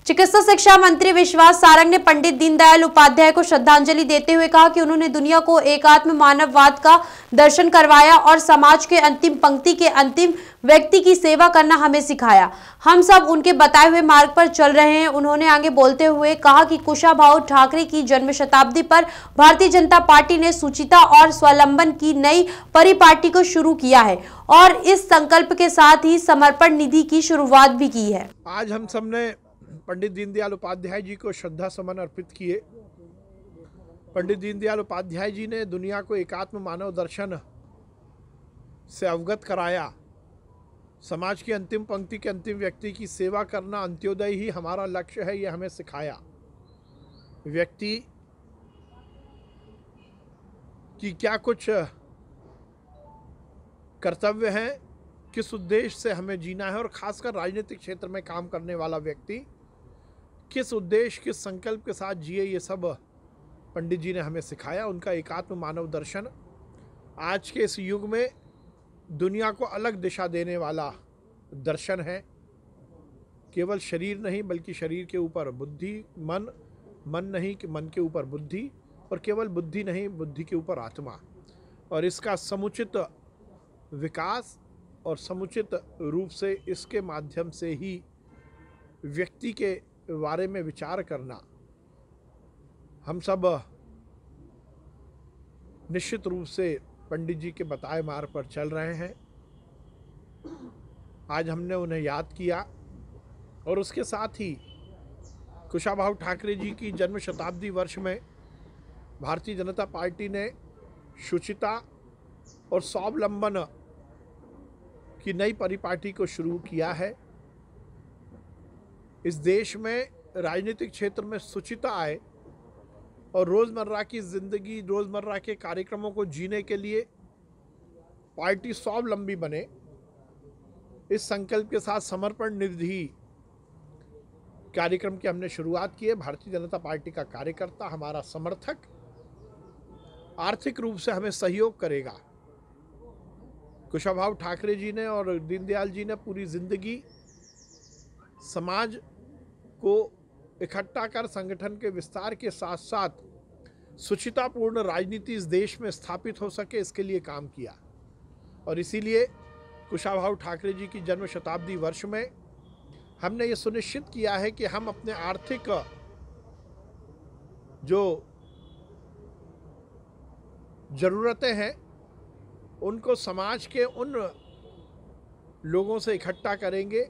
चिकित्सा शिक्षा मंत्री विश्वास सारंग ने पंडित दीनदयाल उपाध्याय को श्रद्धांजलि देते हुए कहा कि उन्होंने दुनिया को एकात्म मानववाद का दर्शन करवाया और समाज के अंतिम पंक्ति के अंतिम व्यक्ति की सेवा करना हमें सिखाया। हम सब उनके बताए हुए मार्ग पर चल रहे हैं। उन्होंने आगे बोलते हुए कहा कि कुशाभाऊ ठाकरे की जन्म शताब्दी पर भारतीय जनता पार्टी ने सुचिता और स्वावलंबन की नई परिपाटी को शुरू किया है और इस संकल्प के साथ ही समर्पण निधि की शुरुआत भी की है। आज हम सबने पंडित दीनदयाल उपाध्याय जी को श्रद्धा सुमन अर्पित किए। पंडित दीनदयाल उपाध्याय जी ने दुनिया को एकात्म मानव दर्शन से अवगत कराया। समाज की अंतिम पंक्ति के अंतिम व्यक्ति की सेवा करना, अंत्योदय ही हमारा लक्ष्य है, ये हमें सिखाया। व्यक्ति की क्या कुछ कर्तव्य हैं, किस उद्देश्य से हमें जीना है और खासकर राजनीतिक क्षेत्र में काम करने वाला व्यक्ति किस उद्देश्य, किस संकल्प के साथ जिए, ये सब पंडित जी ने हमें सिखाया। उनका एकात्म मानव दर्शन आज के इस युग में दुनिया को अलग दिशा देने वाला दर्शन है। केवल शरीर नहीं बल्कि शरीर के ऊपर बुद्धि, मन नहीं कि मन के ऊपर बुद्धि, और केवल बुद्धि नहीं, बुद्धि के ऊपर आत्मा, और इसका समुचित विकास और समुचित रूप से इसके माध्यम से ही व्यक्ति के बारे में विचार करना। हम सब निश्चित रूप से पंडित जी के बताए मार्ग पर चल रहे हैं। आज हमने उन्हें याद किया और उसके साथ ही कुशाभाऊ ठाकरे जी की जन्म शताब्दी वर्ष में भारतीय जनता पार्टी ने शुचिता और स्वावलंबन की नई परिपाटी को शुरू किया है। इस देश में राजनीतिक क्षेत्र में शुचिता आए और रोज़मर्रा की ज़िंदगी, रोज़मर्रा के कार्यक्रमों को जीने के लिए पार्टी स्वावलंबी बने, इस संकल्प के साथ समर्पण निधि कार्यक्रम की हमने शुरुआत की है। भारतीय जनता पार्टी का कार्यकर्ता, हमारा समर्थक आर्थिक रूप से हमें सहयोग करेगा। कुशाभाऊ ठाकरे जी ने और दीनदयाल जी ने पूरी जिंदगी समाज को इकट्ठा कर संगठन के विस्तार के साथ साथ सुचितापूर्ण राजनीति इस देश में स्थापित हो सके, इसके लिए काम किया। और इसीलिए कुशाभाऊ ठाकरे जी की जन्म शताब्दी वर्ष में हमने ये सुनिश्चित किया है कि हम अपने आर्थिक जो ज़रूरतें हैं उनको समाज के उन लोगों से इकट्ठा करेंगे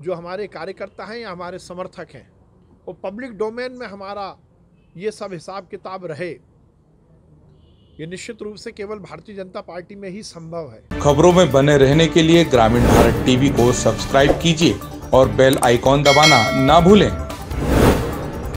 जो हमारे कार्यकर्ता हैं या हमारे समर्थक हैं, और पब्लिक डोमेन में हमारा ये सब हिसाब किताब रहे। ये निश्चित रूप से केवल भारतीय जनता पार्टी में ही संभव है। खबरों में बने रहने के लिए ग्रामीण भारत टीवी को सब्सक्राइब कीजिए और बेल आइकॉन दबाना ना भूलें।